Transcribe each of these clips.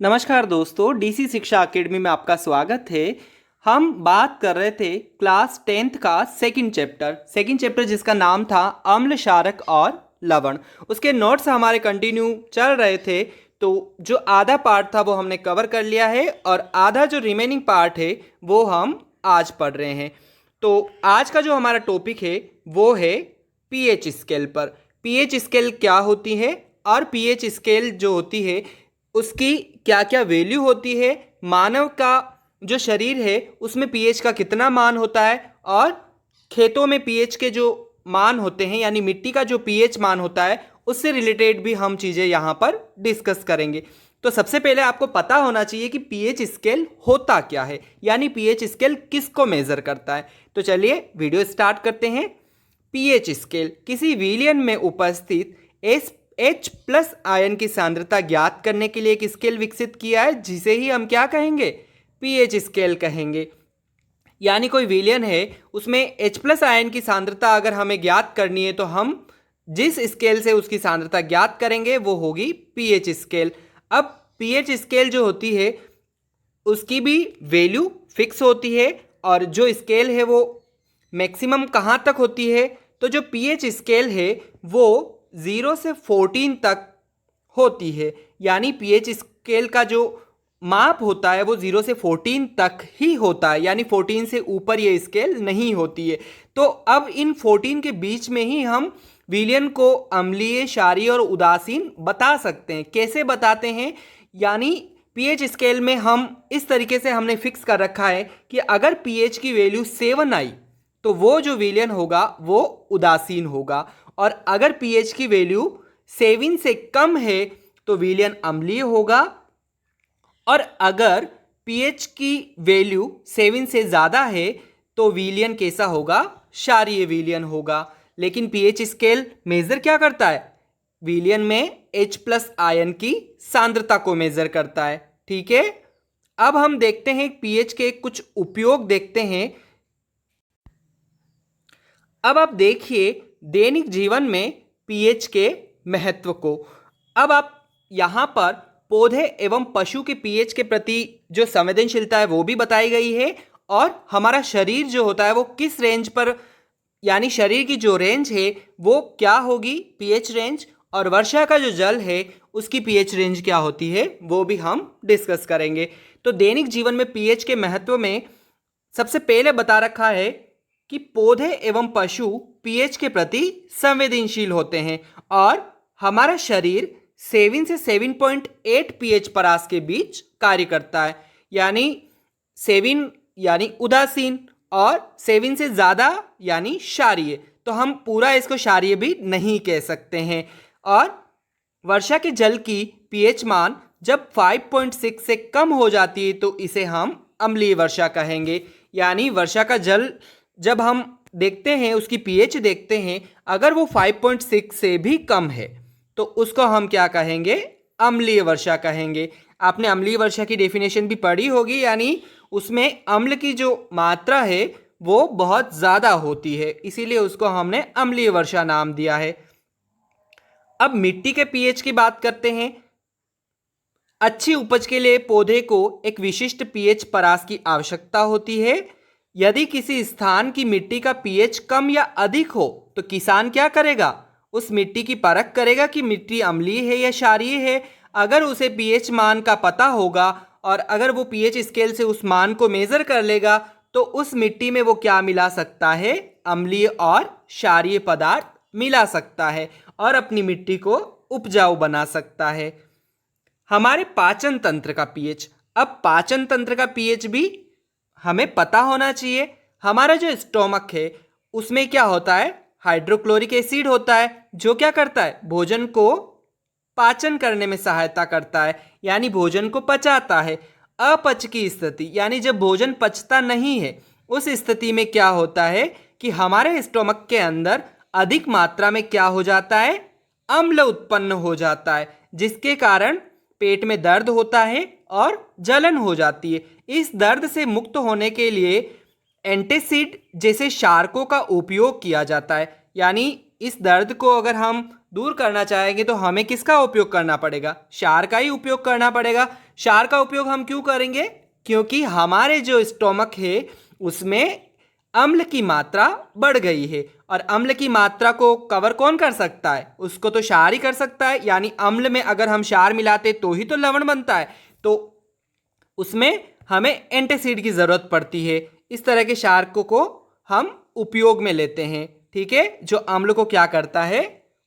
नमस्कार दोस्तों, डीसी शिक्षा एकेडमी में आपका स्वागत है। हम बात कर रहे थे क्लास 10th का सेकंड चैप्टर जिसका नाम था अम्ल, क्षारक और लवण। उसके नोट्स हमारे कंटिन्यू चल रहे थे, तो जो आधा पार्ट था वो हमने कवर कर लिया है और आधा जो रिमेनिंग पार्ट है वो हम आज पढ़ रहे हैं। तो आज का जो हमारा टॉपिक है वो है पीएच स्केल पर। पीएच स्केल क्या होती है और पीएच स्केल जो होती है उसकी क्या क्या वैल्यू होती है, मानव का जो शरीर है उसमें पीएच का कितना मान होता है और खेतों में पीएच के जो मान होते हैं यानी मिट्टी का जो पीएच मान होता है उससे रिलेटेड भी हम चीज़ें यहाँ पर डिस्कस करेंगे। तो सबसे पहले आपको पता होना चाहिए कि पीएच स्केल होता क्या है, यानी पीएच स्केल किसको मेज़र करता है। तो चलिए वीडियो स्टार्ट करते हैं। पीएच स्केल किसी विलयन में उपस्थित H+ आयन की सांद्रता ज्ञात करने के लिए एक स्केल विकसित किया है, जिसे ही हम क्या कहेंगे, पीएच स्केल कहेंगे। यानी कोई विलयन है उसमें H+ आयन की सांद्रता अगर हमें ज्ञात करनी है तो हम जिस स्केल से उसकी सांद्रता ज्ञात करेंगे वो होगी पीएच स्केल। अब पीएच स्केल जो होती है उसकी भी वैल्यू फिक्स होती है और जो स्केल है वो मैक्सिमम कहाँ तक होती है, तो जो पीएच स्केल है वो 0 से 14 तक होती है। यानी पीएच स्केल का जो माप होता है वो 0 से 14 तक ही होता है, यानी 14 से ऊपर ये स्केल नहीं होती है। तो अब इन 14 के बीच में ही हम विलयन को अम्लीय, क्षारीय और उदासीन बता सकते हैं। कैसे बताते हैं, यानी पीएच स्केल में हम इस तरीके से हमने फिक्स कर रखा है कि अगर पीएच की वैल्यू 7 आई तो वो जो विलयन होगा वो उदासीन होगा, और अगर पीएच की वैल्यू 7 से कम है तो विलयन अम्लीय होगा, और अगर पीएच की वैल्यू 7 से ज़्यादा है तो विलयन कैसा होगा, क्षारीय विलयन होगा। लेकिन पीएच स्केल मेज़र क्या करता है, विलयन में H+ आयन की सांद्रता को मेज़र करता है। ठीक है, अब हम देखते हैं पीएच के कुछ उपयोग देखते हैं। अब आप देखिए दैनिक जीवन में पीएच के महत्व को। अब आप यहाँ पर पौधे एवं पशु के पीएच के प्रति जो संवेदनशीलता है वो भी बताई गई है, और हमारा शरीर जो होता है वो किस रेंज पर, यानी शरीर की जो रेंज है वो क्या होगी, पीएच रेंज, और वर्षा का जो जल है उसकी पीएच रेंज क्या होती है वो भी हम डिस्कस करेंगे। तो दैनिक जीवन में पीएच के महत्व में सबसे पहले बता रखा है कि पौधे एवं पशु पीएच के प्रति संवेदनशील होते हैं, और हमारा शरीर 7 से 7.8 पीएच परास के बीच कार्य करता है। यानी 7 यानी उदासीन और 7 से ज़्यादा यानी क्षारीय, तो हम पूरा इसको क्षारीय भी नहीं कह सकते हैं। और वर्षा के जल की पीएच मान जब 5.6 से कम हो जाती है तो इसे हम अम्लीय वर्षा कहेंगे। यानी वर्षा का जल जब हम देखते हैं, उसकी पीएच देखते हैं, अगर वो 5.6 से भी कम है तो उसको हम क्या कहेंगे, अम्लीय वर्षा कहेंगे। आपने अम्लीय वर्षा की डेफिनेशन भी पढ़ी होगी, यानी उसमें अम्ल की जो मात्रा है वो बहुत ज़्यादा होती है, इसीलिए उसको हमने अम्लीय वर्षा नाम दिया है। अब मिट्टी के पीएच की बात करते हैं। अच्छी उपज के लिए पौधे को एक विशिष्ट पीएच परास की आवश्यकता होती है। यदि किसी स्थान की मिट्टी का पीएच कम या अधिक हो तो किसान क्या करेगा, उस मिट्टी की परख करेगा कि मिट्टी अम्लीय है या क्षारीय है। अगर उसे पीएच मान का पता होगा और अगर वो पीएच स्केल से उस मान को मेज़र कर लेगा तो उस मिट्टी में वो क्या मिला सकता है, अम्लीय और क्षारीय पदार्थ मिला सकता है और अपनी मिट्टी को उपजाऊ बना सकता है। हमारे पाचन तंत्र का पीएच। अब पाचन तंत्र का पीएच भी हमें पता होना चाहिए। हमारा जो स्टोमक है उसमें क्या होता है, हाइड्रोक्लोरिक एसिड होता है, जो क्या करता है, भोजन को पाचन करने में सहायता करता है, यानी भोजन को पचाता है। अपच की स्थिति, यानी जब भोजन पचता नहीं है उस स्थिति में क्या होता है कि हमारे स्टोमक के अंदर अधिक मात्रा में क्या हो जाता है, अम्ल उत्पन्न हो जाता है, जिसके कारण पेट में दर्द होता है और जलन हो जाती है। इस दर्द से मुक्त होने के लिए एंटासिड जैसे क्षारकों का उपयोग किया जाता है। यानी इस दर्द को अगर हम दूर करना चाहेंगे तो हमें किसका उपयोग करना पड़ेगा? क्षार का ही उपयोग करना पड़ेगा। क्षार का उपयोग हम क्यों करेंगे? क्योंकि हमारे जो स्टोमक है उसमें अम्ल की मात्रा बढ़ गई है, और अम्ल की मात्रा को कवर कौन कर सकता है? उसको तो क्षार ही कर सकता है। यानी अम्ल में अगर हम क्षार मिलाते तो ही तो लवण बनता है, तो उसमें हमें एंटासिड की ज़रूरत पड़ती है। इस तरह के क्षार को हम उपयोग में लेते हैं, ठीक है, जो अम्ल को क्या करता है?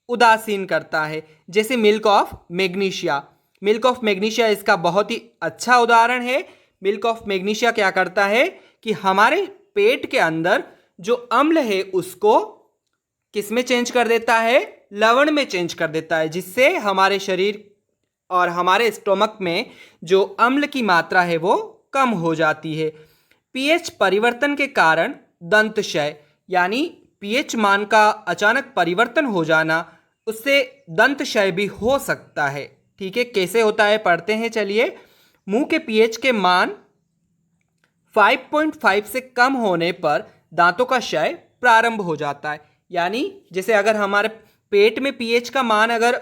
उदासीन करता है। जैसे milk of magnesia. Milk of magnesia इसका बहुत ही अच्छा उदाहरण है। मिल्क ऑफ मैग्नीशिया क्या करता है कि हमारे पेट के अंदर जो अम्ल है उसको किस में चेंज कर देता है? लवण में चेंज कर देता है, जिससे हमारे शरीर और हमारे स्टोमक में जो अम्ल की मात्रा है वो कम हो जाती है। पीएच परिवर्तन के कारण दंत क्षय, यानी पीएच मान का अचानक परिवर्तन हो जाना, उससे दंत क्षय भी हो सकता है। ठीक है, कैसे होता है पढ़ते हैं, चलिए। मुंह के पीएच के मान 5.5 से कम होने पर दांतों का क्षय प्रारंभ हो जाता है। यानी जैसे अगर हमारे पेट में पीएच का मान अगर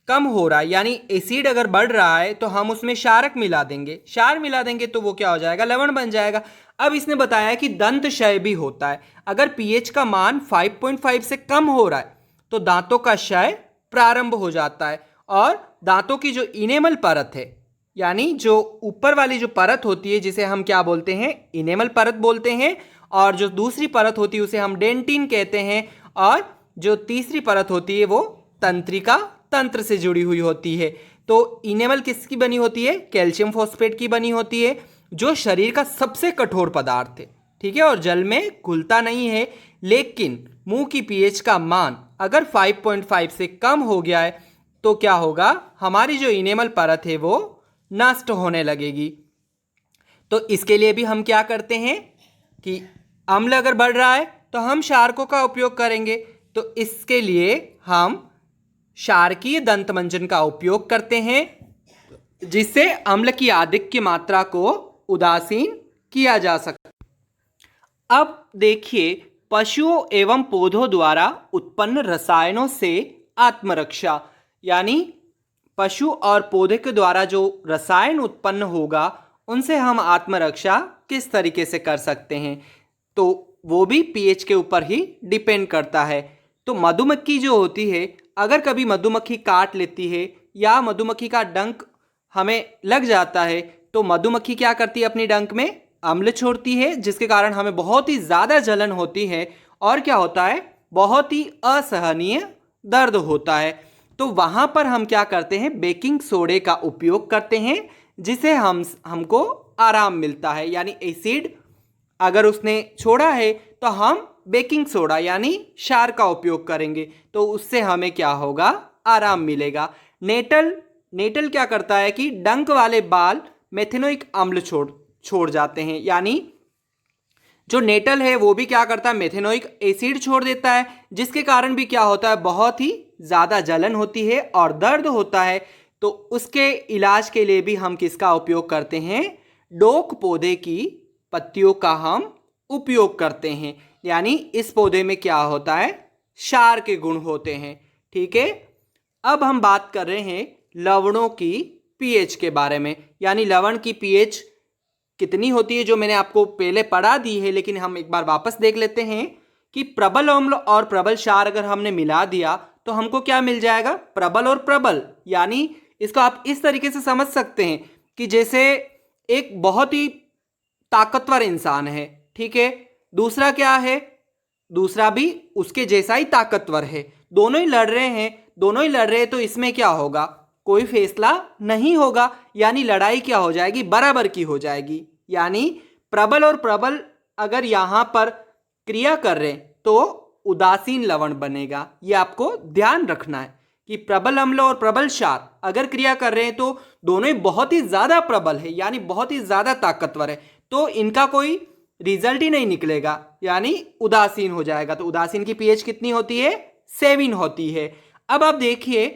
कम हो रहा है, यानी एसिड अगर बढ़ रहा है, तो हम उसमें क्षारक मिला देंगे। क्षार मिला देंगे तो वो क्या हो जाएगा? लवण बन जाएगा। अब इसने बताया कि दंत क्षय भी होता है। अगर पीएच का मान 5.5 से कम हो रहा है तो दांतों का क्षय प्रारंभ हो जाता है, और दांतों की जो इनेमल परत है, यानी जो ऊपर वाली जो परत होती है जिसे हम क्या बोलते हैं? इनेमल परत बोलते हैं, और जो दूसरी परत होती है उसे हम डेंटिन कहते हैं, और जो तीसरी परत होती है वो तंत्रिका तंत्र से जुड़ी हुई होती है। तो इनेमल किसकी बनी होती है? कैल्शियम फॉस्फेट की बनी होती है, जो शरीर का सबसे कठोर पदार्थ है, ठीक है, और जल में घुलता नहीं है। लेकिन मुंह की पीएच का मान अगर 5.5 से कम हो गया है तो क्या होगा? हमारी जो इनेमल परत है वो नष्ट होने लगेगी। तो इसके लिए भी हम क्या करते हैं कि अम्ल अगर बढ़ रहा है तो हम क्षारकों का उपयोग करेंगे। तो इसके लिए हम क्षारकीय दंतमंजन का उपयोग करते हैं, जिससे अम्ल की आधिक्य मात्रा को उदासीन किया जा सके। अब देखिए, पशुओं एवं पौधों द्वारा उत्पन्न रसायनों से आत्मरक्षा, यानी पशु और पौधे के द्वारा जो रसायन उत्पन्न होगा उनसे हम आत्मरक्षा किस तरीके से कर सकते हैं, तो वो भी पीएच के ऊपर ही डिपेंड करता है। तो मधुमक्खी जो होती है, अगर कभी मधुमक्खी काट लेती है या मधुमक्खी का डंक हमें लग जाता है, तो मधुमक्खी क्या करती है? अपनी डंक में अम्ल छोड़ती है, जिसके कारण हमें बहुत ही ज़्यादा जलन होती है, और क्या होता है? बहुत ही असहनीय दर्द होता है। तो वहाँ पर हम क्या करते हैं? बेकिंग सोडे का उपयोग करते हैं, जिसे हमको आराम मिलता है। यानी एसिड अगर उसने छोड़ा है तो हम बेकिंग सोडा यानी क्षार का उपयोग करेंगे, तो उससे हमें क्या होगा? आराम मिलेगा। नेटल क्या करता है कि डंक वाले बाल मेथेनोइक अम्ल छोड़ जाते हैं, यानी जो नेटल है वो भी क्या करता है? मेथेनोइक एसिड छोड़ देता है, जिसके कारण भी क्या होता है? बहुत ही ज़्यादा जलन होती है और दर्द होता है। तो उसके इलाज के लिए भी हम किसका उपयोग करते हैं? डोक पौधे की पत्तियों का हम उपयोग करते हैं। यानी इस पौधे में क्या होता है? क्षार के गुण होते हैं, ठीक है। अब हम बात कर रहे हैं लवणों की पीएच के बारे में, यानी लवण की पीएच कितनी होती है, जो मैंने आपको पहले पढ़ा दी है, लेकिन हम एक बार वापस देख लेते हैं कि प्रबल अम्ल और प्रबल क्षार अगर हमने मिला दिया तो हमको क्या मिल जाएगा? प्रबल और प्रबल। यानी इसको आप इस तरीके से समझ सकते हैं कि जैसे एक बहुत ही ताकतवर इंसान है, ठीक है, दूसरा क्या है? दूसरा भी उसके जैसा ही ताकतवर है, दोनों ही लड़ रहे हैं, तो इसमें क्या होगा? कोई फैसला नहीं होगा, यानी लड़ाई क्या हो जाएगी? बराबर की हो जाएगी। यानी प्रबल और प्रबल अगर यहां पर क्रिया कर रहे हैं तो उदासीन लवण बनेगा। ये आपको ध्यान रखना है कि प्रबल अम्ल और प्रबल क्षार अगर क्रिया कर रहे हैं तो दोनों ही बहुत ही ज्यादा प्रबल है, यानी बहुत ही ज्यादा ताकतवर है, तो इनका कोई रिजल्ट ही नहीं निकलेगा, यानी उदासीन हो जाएगा। तो उदासीन की पीएच कितनी होती है? 7 होती है। अब आप देखिए,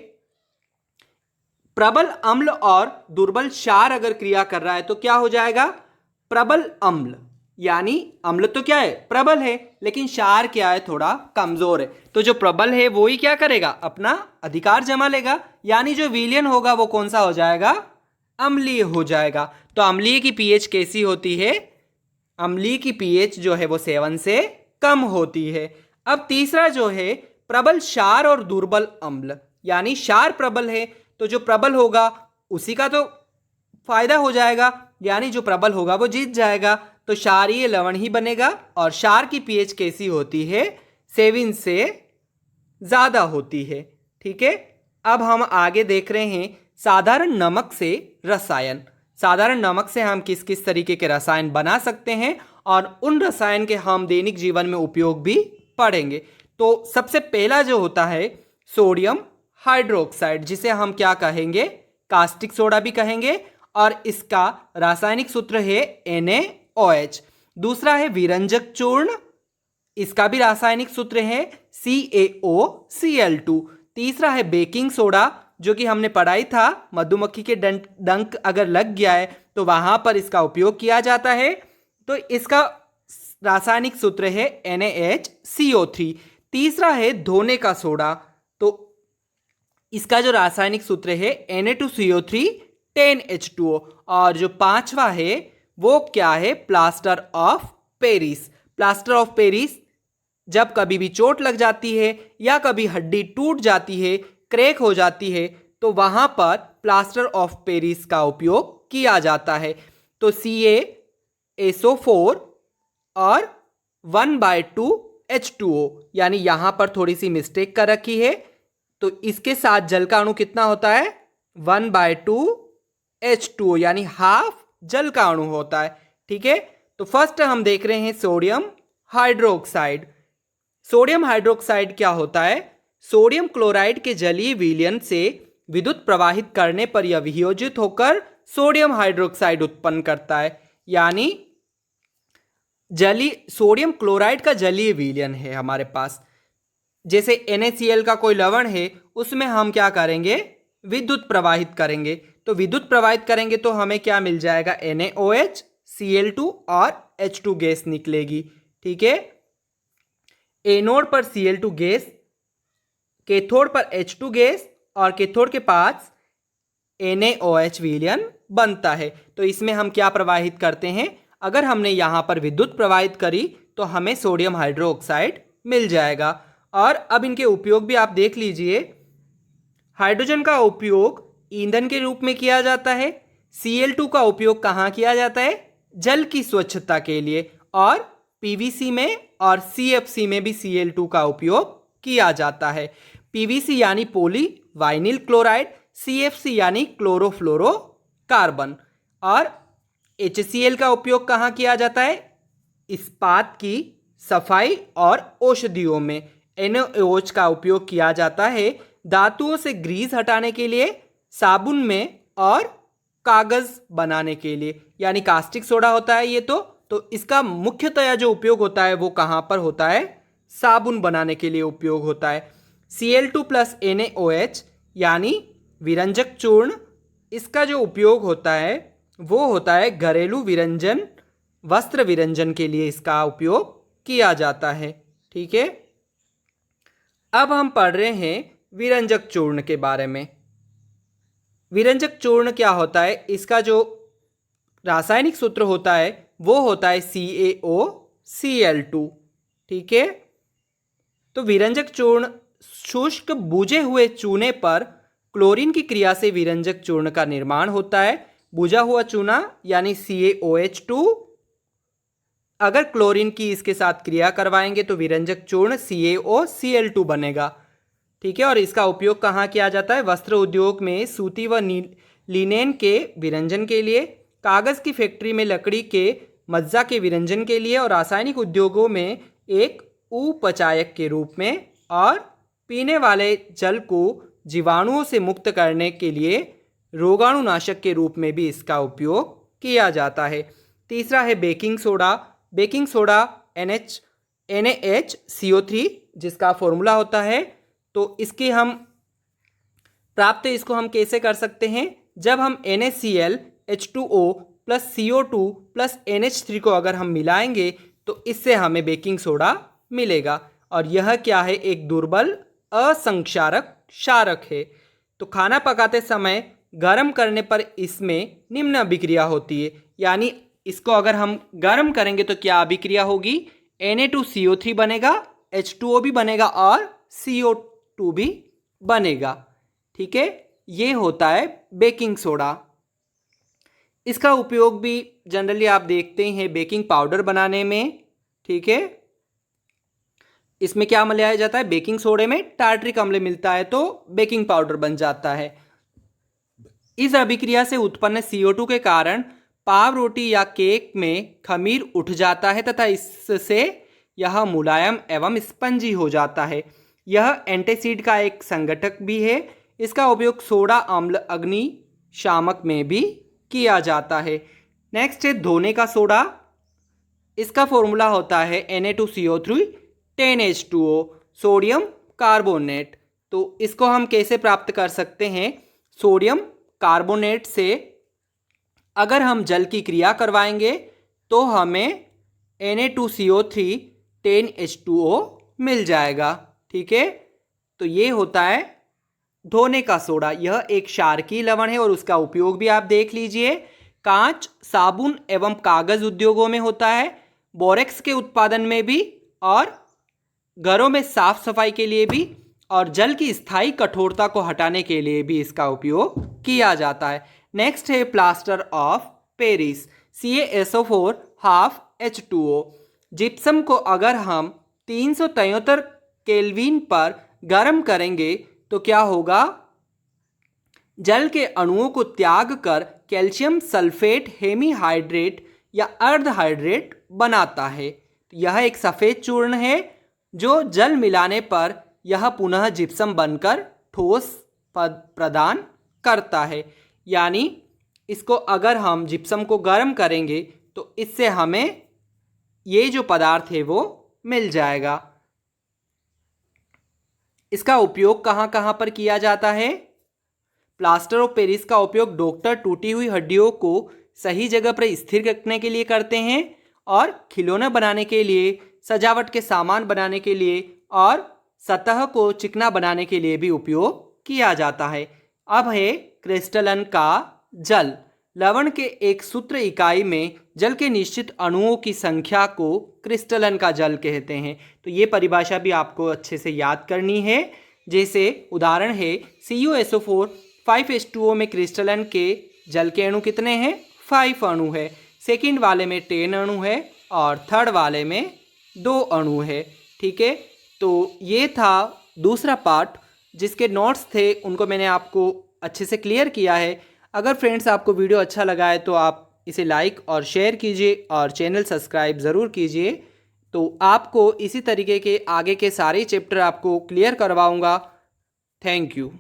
प्रबल अम्ल और दुर्बल क्षार अगर क्रिया कर रहा है तो क्या हो जाएगा? प्रबल अम्ल, यानी अम्ल तो क्या है, प्रबल है, लेकिन क्षार क्या है, थोड़ा कमजोर है। तो जो प्रबल है वो ही क्या करेगा, अपना अधिकार जमा लेगा, यानी जो विलयन होगा वो कौन सा हो जाएगा, अम्लीय हो जाएगा। तो अम्लीय की पीएच कैसी होती है, अम्लीय की पीएच जो है वो 7 से कम होती है। अब तीसरा जो है प्रबल क्षार और दुर्बल अम्ल, यानी क्षार प्रबल है तो जो प्रबल होगा उसी का तो फायदा हो जाएगा, यानी जो प्रबल होगा वो जीत जाएगा, तो क्षारीय लवण ही बनेगा। और क्षार की पीएच कैसी होती है, 7 से ज़्यादा होती है। ठीक है, अब हम आगे देख रहे हैं साधारण नमक से रसायन। साधारण नमक से हम किस किस तरीके के रसायन बना सकते हैं और उन रसायन के हम दैनिक जीवन में उपयोग भी पढ़ेंगे। तो सबसे पहला जो होता है सोडियम हाइड्रोक्साइड, जिसे हम क्या कहेंगे, कास्टिक सोडा भी कहेंगे, और इसका रासायनिक सूत्र है NaOH। दूसरा है विरंजक चूर्ण, इसका भी रासायनिक सूत्र है CaOCl2। तीसरा है बेकिंग सोडा, जो कि हमने पढ़ाई था, मधुमक्खी के डंक अगर लग गया है तो वहां पर इसका उपयोग किया जाता है, तो इसका रासायनिक सूत्र है NaHCO3। तीसरा है धोने का सोडा, तो इसका जो रासायनिक सूत्र है Na2CO3 10H2O। और जो पांचवा है वो क्या है, plaster of Paris. Plaster of Paris जब कभी भी चोट लग जाती है या कभी हड्डी टूट जाती है, क्रैक हो जाती है, तो वहां पर प्लास्टर ऑफ पेरिस का उपयोग किया जाता है। तो CaSO4 और 1/2H2O, यानी यहां पर थोड़ी सी मिस्टेक कर रखी है, तो इसके साथ जल का अणु कितना होता है, 1/2H2O, यानी हाफ जल का अणु होता है। ठीक है, तो फर्स्ट हम देख रहे हैं सोडियम हाइड्रोक्साइड। सोडियम हाइड्रोक्साइड क्या होता है, सोडियम क्लोराइड के जलीय विलयन से विद्युत प्रवाहित करने पर यह वियोजित होकर सोडियम हाइड्रोक्साइड उत्पन्न करता है। यानी जलीय सोडियम क्लोराइड का जलीय विलयन है हमारे पास, जैसे NaCl का कोई लवण है, उसमें हम क्या करेंगे, विद्युत प्रवाहित करेंगे। तो विद्युत प्रवाहित करेंगे तो हमें क्या मिल जाएगा, NaOH, Cl2 और H2 गैस निकलेगी। ठीक है, एनोड पर Cl2 गैस, कैथोड पर H2 गैस, और कैथोड के पास NaOH विलयन बनता है। तो इसमें हम क्या प्रवाहित करते हैं, अगर हमने यहाँ पर विद्युत प्रवाहित करी तो हमें सोडियम हाइड्रोक्साइड मिल जाएगा। और अब इनके उपयोग भी आप देख लीजिए। हाइड्रोजन का उपयोग ईंधन के रूप में किया जाता है। Cl2 का उपयोग कहाँ किया जाता है, जल की स्वच्छता के लिए, और PVC में और CFC में भी Cl2 का उपयोग किया जाता है। PVC यानी पॉली वाइनिल क्लोराइड, CFC यानी क्लोरोफ्लोरो कार्बन। और HCl का उपयोग कहाँ किया जाता है, इस्पात की सफाई और औषधियों में। NaOH का उपयोग किया जाता है धातुओं से ग्रीस हटाने के लिए, साबुन में और कागज बनाने के लिए, यानी कास्टिक सोडा होता है ये। तो इसका मुख्यतया जो उपयोग होता है वो कहाँ पर होता है, साबुन बनाने के लिए उपयोग होता है। Cl2 प्लस NaOH यानी विरंजक चूर्ण, इसका जो उपयोग होता है वो होता है घरेलू विरंजन, वस्त्र विरंजन के लिए इसका उपयोग किया जाता है। ठीक है, अब हम पढ़ रहे हैं विरंजक चूर्ण के बारे में। विरंजक चूर्ण क्या होता है, इसका जो रासायनिक सूत्र होता है वो होता है CaOCl2। ठीक है, तो विरंजक चूर्ण शुष्क बुझे हुए चूने पर क्लोरीन की क्रिया से विरंजक चूर्ण का निर्माण होता है। बुझा हुआ चूना यानी CaOH2, अगर क्लोरीन की इसके साथ क्रिया करवाएंगे तो विरंजक चूर्ण CaOCl2 बनेगा। ठीक है, और इसका उपयोग कहाँ किया जाता है, वस्त्र उद्योग में सूती व लिनेन के विरंजन के लिए, कागज़ की फैक्ट्री में लकड़ी के मज्जा के विरंजन के लिए, और रासायनिक उद्योगों में एक उपचायक के रूप में, और पीने वाले जल को जीवाणुओं से मुक्त करने के लिए रोगाणुनाशक के रूप में भी इसका उपयोग किया जाता है। तीसरा है baking soda. Baking soda NaHCO3 जिसका फॉर्मूला होता है, तो इसके हम प्राप्त इसको हम कैसे कर सकते हैं, जब हम NaCl H2O plus CO2 plus NH3 को अगर हम मिलाएंगे तो इससे हमें बेकिंग सोडा मिलेगा। और यह क्या है, एक दुर्बल असंक्षारक क्षारक है। तो खाना पकाते समय गर्म करने पर इसमें निम्न अभिक्रिया होती है, यानी इसको अगर हम गर्म करेंगे तो क्या अभिक्रिया होगी, Na2CO3 बनेगा, H2O भी बनेगा और CO2 भी बनेगा। ठीक है, ये होता है बेकिंग सोडा। इसका उपयोग भी जनरली आप देखते हैं बेकिंग पाउडर बनाने में। ठीक है, इसमें क्या मिलाया जाता है, बेकिंग सोडे में टार्ट्रिक अम्ल मिलता है तो बेकिंग पाउडर बन जाता है। इस अभिक्रिया से उत्पन्न CO2 के कारण पाव रोटी या केक में खमीर उठ जाता है तथा इससे यह मुलायम एवं स्पंजी हो जाता है। यह एंटीसीड का एक संगठक भी है। इसका उपयोग सोडा अम्ल अग्निशामक में भी किया जाता है। नेक्स्ट है धोने का सोडा। इसका फॉर्मूला होता है Na2CO3 10H2O सोडियम कार्बोनेट। तो इसको हम कैसे प्राप्त कर सकते हैं, सोडियम कार्बोनेट से अगर हम जल की क्रिया करवाएंगे तो हमें Na2CO3 10H2O मिल जाएगा। ठीक है, तो ये होता है धोने का सोडा। यह एक क्षारकीय लवण है और उसका उपयोग भी आप देख लीजिए, कांच, साबुन एवं कागज उद्योगों में होता है, बोरेक्स के उत्पादन में भी और घरों में साफ सफाई के लिए भी और जल की स्थायी कठोरता को हटाने के लिए भी इसका उपयोग किया जाता है। नेक्स्ट है plaster of Paris CaSO4 half H2O। Gypsum को अगर हम 373 केल्विन पर गर्म करेंगे तो क्या होगा, जल के अणुओं को त्याग कर कैल्शियम सल्फेट हेमीहाइड्रेट या अर्धहाइड्रेट बनाता है। यह एक सफ़ेद चूर्ण है जो जल मिलाने पर यह पुनः जिप्सम बनकर ठोस पद प्रदान करता है। यानी इसको अगर हम जिप्सम को गर्म करेंगे तो इससे हमें ये जो पदार्थ है वो मिल जाएगा। इसका उपयोग कहाँ कहाँ पर किया जाता है, प्लास्टर ऑफ पेरिस का उपयोग डॉक्टर टूटी हुई हड्डियों को सही जगह पर स्थिर रखने के लिए करते हैं और खिलौने बनाने के लिए, सजावट के सामान बनाने के लिए और सतह को चिकना बनाने के लिए भी उपयोग किया जाता है। अब है क्रिस्टलन का जल। लवण के एक सूत्र इकाई में जल के निश्चित अणुओं की संख्या को क्रिस्टलन का जल कहते हैं। तो ये परिभाषा भी आपको अच्छे से याद करनी है। जैसे उदाहरण है CuSO4 5H2O में क्रिस्टलन के जल के अणु कितने हैं, 5 अणु है। सेकंड वाले में 10 अणु है और थर्ड वाले में 2 अणु है। ठीक है, तो ये था दूसरा पार्ट। जिसके नोट्स थे उनको मैंने आपको अच्छे से क्लियर किया है। अगर फ्रेंड्स आपको वीडियो अच्छा लगा है तो आप इसे लाइक और शेयर कीजिए और चैनल सब्सक्राइब ज़रूर कीजिए। तो आपको इसी तरीके के आगे के सारे चैप्टर आपको क्लियर करवाऊंगा। Thank you.